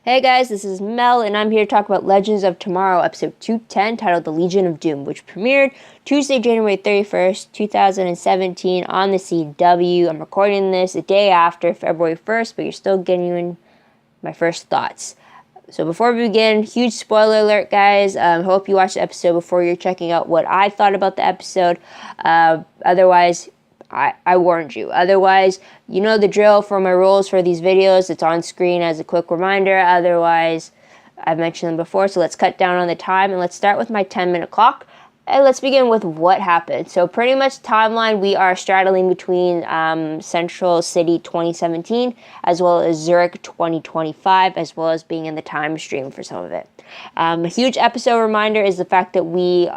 Hey guys, this is Mel, and I'm here to talk about Legends of Tomorrow, episode 210, titled The Legion of Doom, which premiered Tuesday, January 31st, 2017 on the CW. I'm recording this a day after February 1st, but you're still getting my first thoughts. So before we begin, huge spoiler alert, guys. Hope you watched the episode before you're checking out what I thought about the episode. Otherwise, I warned you. Otherwise, you know the drill for my rules for these videos. It's on screen as a quick reminder. Otherwise, I've mentioned them before, so let's cut down on the time and let's start with my 10-minute clock. And let's begin with what happened. So pretty much timeline, we are straddling between Central City 2017 as well as Zurich 2025, as well as being in the time stream for some of it. A huge episode reminder is the fact that we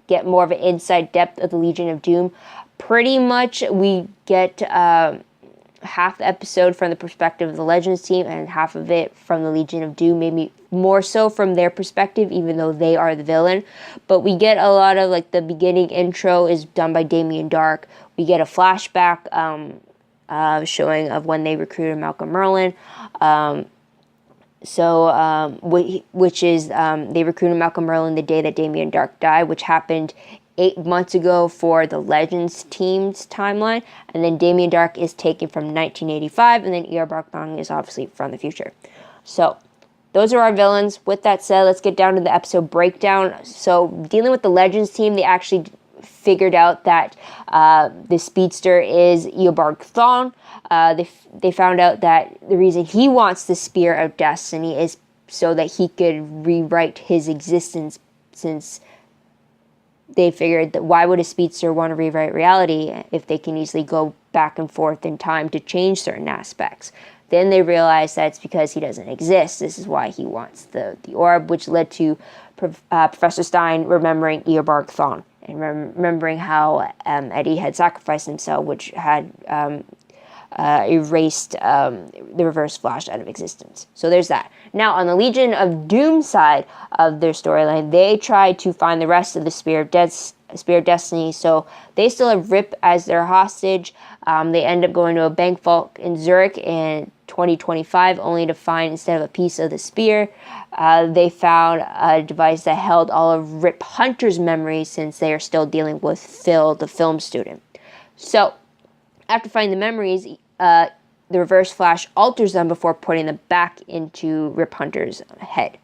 get more of an inside depth of the Legion of Doom. Pretty much we get half the episode from the perspective of the Legends team and half of it from the Legion of Doom, maybe more so from their perspective, even though they are the villain. But we get a lot of, like, the beginning intro is done by Damien Darhk. We get a flashback showing of when they recruited Malcolm Merlyn. Which is they recruited Malcolm Merlyn the day that Damien Darhk died, which happened 8 months ago for the Legends team's timeline, and then Damien Darhk is taken from 1985, and then Bark is obviously from the future. So those are our villains. With that said, let's get down to the episode breakdown. So dealing with the Legends team, they actually figured out that the speedster is Eobard Thawne. They found out that the reason he wants the Spear of Destiny is so that he could rewrite his existence, since they figured that why would a speedster want to rewrite reality if they can easily go back and forth in time to change certain aspects. Then they realized that it's because he doesn't exist. This is why he wants the orb, which led to Professor Stein remembering Eobard Thawne and remembering how Eddie had sacrificed himself, which had erased the Reverse Flash out of existence. So there's that. Now, on the Legion of Doom side of their storyline, they try to find the rest of the Spear of Destiny, so they still have Rip as their hostage. They end up going to a bank vault in Zurich in 2025, only to find, instead of a piece of the spear, they found a device that held all of Rip Hunter's memories, since they are still dealing with Phil, the film student. So, after finding the memories, the Reverse Flash alters them before putting them back into Rip Hunter's head.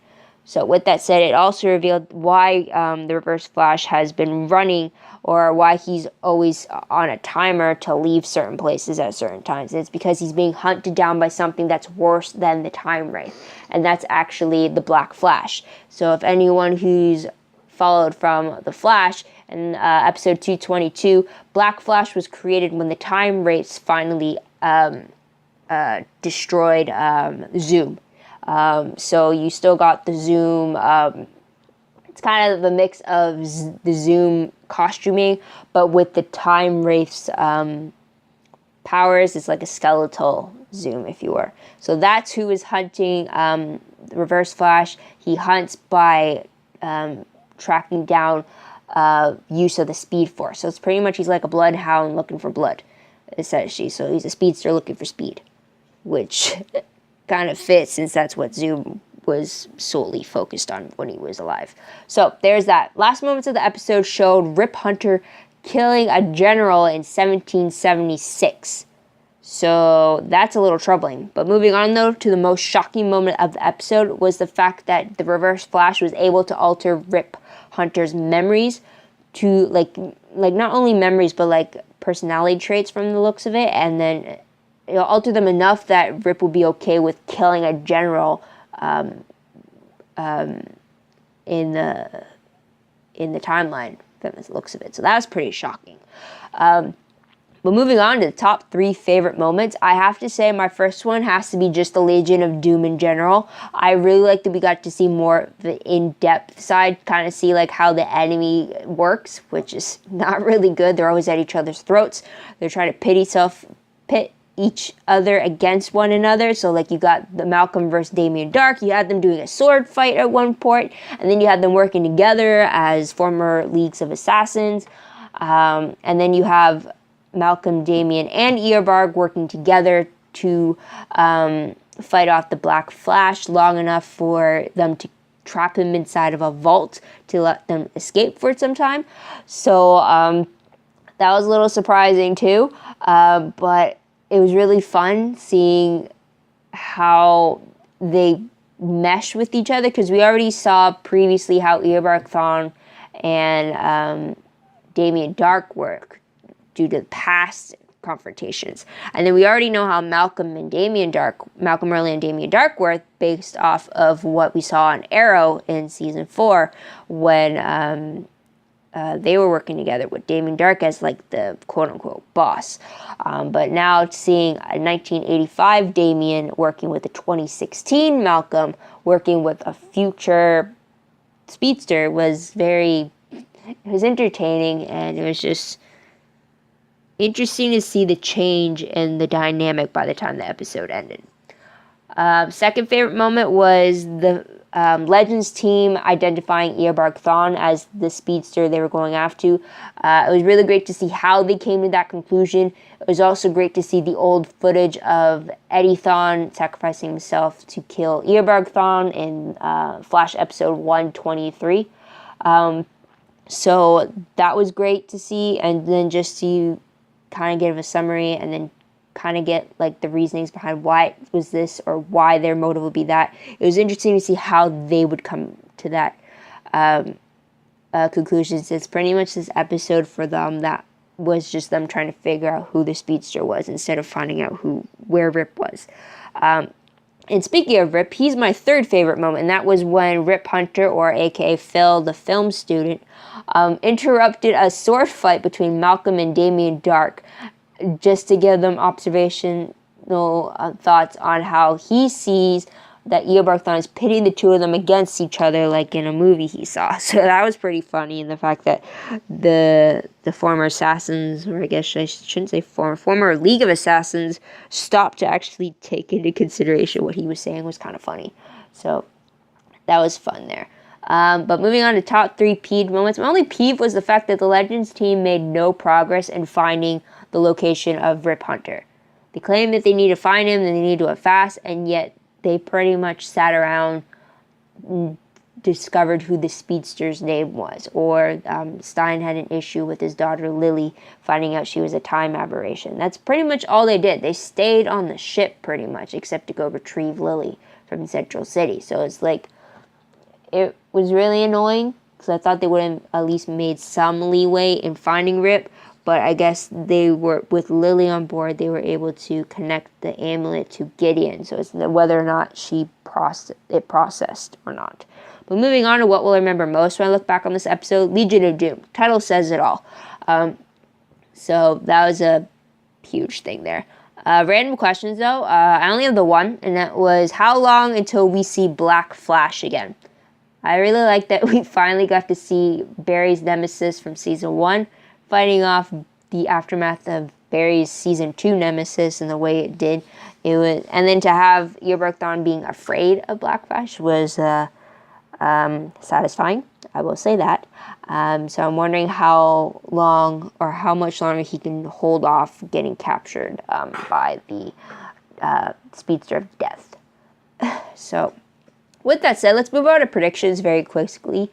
So with that said, it also revealed why the Reverse Flash has been running, or why he's always on a timer to leave certain places at certain times. And it's because he's being hunted down by something that's worse than the Time Wraith, and that's actually the Black Flash. So if anyone who's followed from the Flash, in episode 222, Black Flash was created when the Time Wraiths finally destroyed Zoom. So you still got the Zoom. It's kind of the mix of the Zoom costuming, but with the Time Wraith's powers. It's like a skeletal Zoom, if you were. So that's who is hunting the Reverse Flash. He hunts by tracking down use of the Speed Force. So it's pretty much, he's like a bloodhound looking for blood, essentially. So he's a speedster looking for speed, which kind of fits, since that's what Zoom was solely focused on when he was alive. So there's that. Last moments of the episode showed Rip Hunter killing a general in 1776. So that's a little troubling. But moving on, though, to the most shocking moment of the episode was the fact that the Reverse Flash was able to alter Rip Hunter's memories to, like not only memories, but like personality traits from the looks of it, and then alter them enough that Rip would be okay with killing a general in the timeline from the looks of it. So that was pretty shocking. But moving on to the top 3 favorite moments, I have to say my first one has to be just the Legion of Doom in general. I really like that we got to see more of the in-depth side, kind of see like how the enemy works, which is not really good. They're always at each other's throats. They're trying to pit each other against one another. So like you got the Malcolm versus Damien Darhk, you had them doing a sword fight at one point, and then you had them working together as former Leagues of Assassins, and then you have Malcolm, Damien, and Eobard working together to fight off the Black Flash long enough for them to trap him inside of a vault to let them escape for some time. So that was a little surprising too, but it was really fun seeing how they mesh with each other, because we already saw previously how Eobard Thawne and Damien Dark work due to past confrontations. And then we already know how Malcolm Merlyn and Damien Dark work based off of what we saw on Arrow in season 4 when they were working together with Damien Dark as like the quote-unquote boss. But now seeing a 1985 Damien working with a 2016 Malcolm working with a future speedster was entertaining, and it was just interesting to see the change in the dynamic by the time the episode ended. Second favorite moment was the Legends team identifying Eobard Thawne as the speedster they were going after. It was really great to see how they came to that conclusion. It was also great to see the old footage of Eddie Thawne sacrificing himself to kill Eobard Thawne in Flash episode 123. So that was great to see, and then just to kind of give a summary and then kind of get like the reasonings behind why it was this or why their motive would be that. It was interesting to see how they would come to that conclusions. It's pretty much this episode for them that was just them trying to figure out who the speedster was instead of finding out where Rip was. And speaking of Rip, he's my third favorite moment, and that was when Rip Hunter, or aka Phil, the film student, interrupted a sword fight between Malcolm and Damien Dark just to give them observational thoughts on how he sees that Eobard Thawne is pitting the two of them against each other like in a movie he saw. So that was pretty funny, and the fact that the former assassins, or I guess I shouldn't say former League of Assassins, stopped to actually take into consideration what he was saying was kind of funny. So that was fun there. But moving on to top 3 peeved moments. My only peeve was the fact that the Legends team made no progress in finding the location of Rip Hunter. They claim that they need to find him, and they need to do it fast, and yet they pretty much sat around and discovered who the speedster's name was. Or Stein had an issue with his daughter Lily, finding out she was a time aberration. That's pretty much all they did. They stayed on the ship pretty much, except to go retrieve Lily from Central City. So it's like, it was really annoying, because I thought they would have at least made some leeway in finding Rip. But I guess they were, with Lily on board, they were able to connect the amulet to Gideon. So it's whether or not it processed or not. But moving on to what we'll remember most when I look back on this episode, Legion of Doom. Title says it all. So that was a huge thing there. Random questions though. I only have the one, and that was, how long until we see Black Flash again? I really like that we finally got to see Barry's nemesis from season 1 fighting off the aftermath of Barry's season 2 nemesis and the way it did. And then to have Eobard Thawne being afraid of Black Flash was satisfying. I will say that. So I'm wondering how long or how much longer he can hold off getting captured by the Speedster of Death. So with that said, let's move on to predictions very quickly.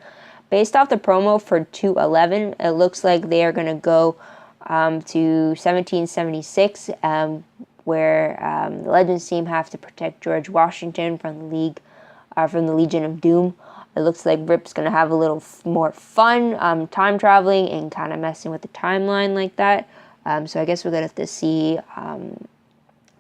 Based off the promo for 211, it looks like they are going to go to 1776, where the Legends team have to protect George Washington from the Legion of Doom. It looks like Rip's going to have a little more fun time traveling and kind of messing with the timeline like that. So I guess we're going to have to see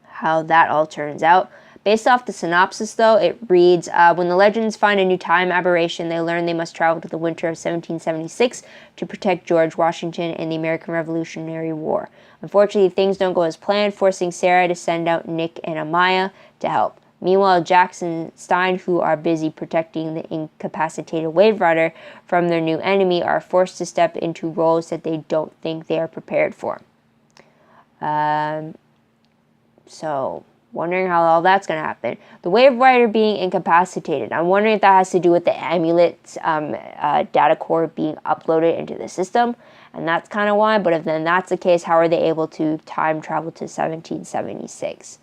how that all turns out. Based off the synopsis, though, it reads, when the Legends find a new time aberration, they learn they must travel to the winter of 1776 to protect George Washington and the American Revolutionary War. Unfortunately, things don't go as planned, forcing Sarah to send out Nick and Amaya to help. Meanwhile, Jackson and Stein, who are busy protecting the incapacitated Wave Rider from their new enemy, are forced to step into roles that they don't think they are prepared for. So wondering how all that's going to happen. The Wave Rider being incapacitated. I'm wondering if that has to do with the amulet's data core being uploaded into the system, and that's kind of why. But if then that's the case, how are they able to time travel to 1776?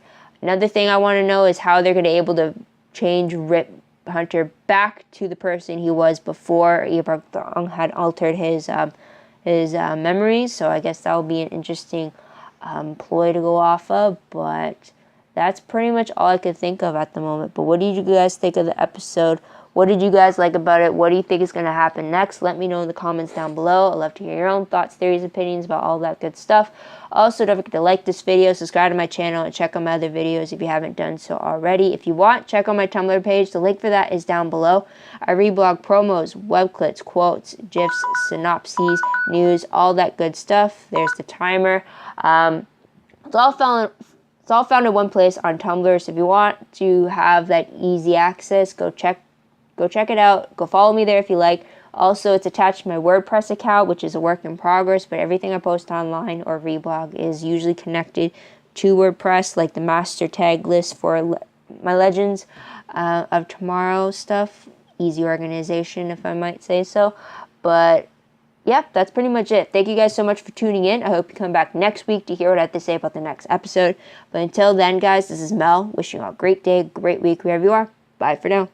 Another thing I want to know is how they're going to be able to change Rip Hunter back to the person he was before Eobard Thawne had altered his memories. So I guess that will be an interesting ploy to go off of. But that's pretty much all I could think of at the moment. But what did you guys think of the episode? What did you guys like about it? What do you think is going to happen next? Let me know in the comments down below. I'd love to hear your own thoughts, theories, opinions about all that good stuff. Also, don't forget to like this video, subscribe to my channel, and check out my other videos if you haven't done so already. If you want, check out my Tumblr page. The link for that is down below. I reblog promos, web clips, quotes, GIFs, synopses, news, all that good stuff. There's the timer. It's all found in one place on Tumblr. So if you want to have that easy access, go check it out. Go follow me there if you like. Also, it's attached to my WordPress account, which is a work in progress, but everything I post online or reblog is usually connected to WordPress, like the master tag list for my Legends of Tomorrow stuff. Easy organization, if I might say so. But yep, that's pretty much it. Thank you guys so much for tuning in. I hope you come back next week to hear what I have to say about the next episode. But until then, guys, this is Mel, wishing you all a great day, great week, wherever you are. Bye for now.